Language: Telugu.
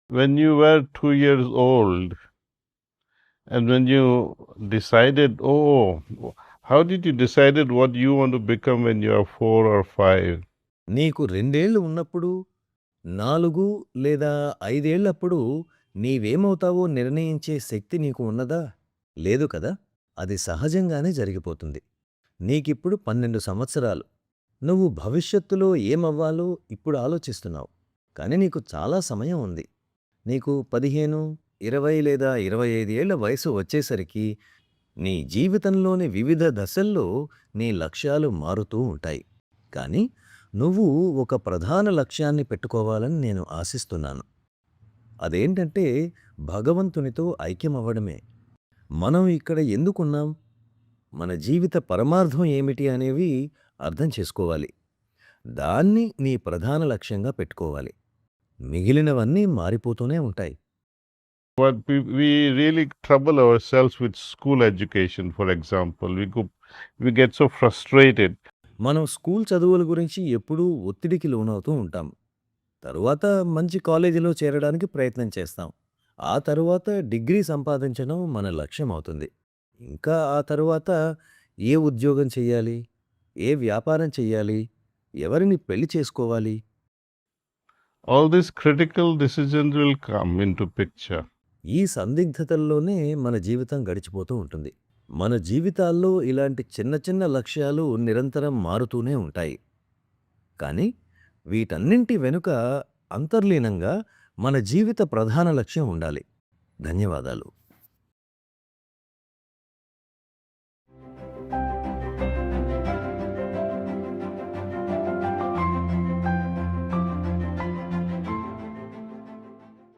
When you were 2 years old, and when you decided, oh, how did you decided what you want to become when you are 4 or 5? నీకు 2 ఉన్నప్పుడు, 4 లేదా 5 నీవేమవుతావో నిర్ణయించే శక్తి నీకు ఉన్నదా? లేదు కదా! అది సహజంగానే జరిగిపోతుంది. నీకిప్పుడు 12 సంవత్సరాలు. నువ్వు భవిష్యత్తులో ఏమవ్వాలో ఇప్పుడు ఆలోచిస్తున్నావు. కానీ నీకు చాలా సమయం ఉంది. నీకు 15, 20 లేదా 25 ఏళ్ల వయసు వచ్చేసరికి నీ జీవితంలోని వివిధ దశల్లో నీ లక్ష్యాలు మారుతూ ఉంటాయి. కానీ నువ్వు ఒక ప్రధాన లక్ష్యాన్ని పెట్టుకోవాలని నేను ఆశిస్తున్నాను. అదేంటంటే భగవంతునితో ఐక్యమవ్వడమే. మనం ఇక్కడ ఎందుకున్నాం? మన జీవిత పరమార్థం ఏమిటి అనేవి అర్థం చేసుకోవాలి. దాన్ని నీ ప్రధాన లక్ష్యంగా పెట్టుకోవాలి. మిగిలినవన్నీ మారిపోతూనే ఉంటాయి. But we really trouble ourselves with school education, for example. We get so frustrated. మనం స్కూల్ చదువుల గురించి ఎప్పుడూ ఒత్తిడికి లోనవుతూ ఉంటాం. తరువాత మంచి కాలేజీలో చేరడానికి ప్రయత్నం చేస్తాం. ఆ తరువాత డిగ్రీ సంపాదించడం మన లక్ష్యం అవుతుంది. ఇంకా ఆ తరువాత ఏ ఉద్యోగం చెయ్యాలి? ఏ వ్యాపారం చెయ్యాలి? ఎవరిని పెళ్లి చేసుకోవాలి? All these critical decisions will come into picture. ఈ సందిగ్ధతల్లోనే మన జీవితం గడిచిపోతూ ఉంటుంది. మన జీవితాల్లో ఇలాంటి చిన్న చిన్న లక్ష్యాలు నిరంతరం మారుతూనే ఉంటాయి. కానీ వీటన్నింటి వెనుక అంతర్లీనంగా మన జీవిత ప్రధాన లక్ష్యం ఉండాలి. ధన్యవాదాలు.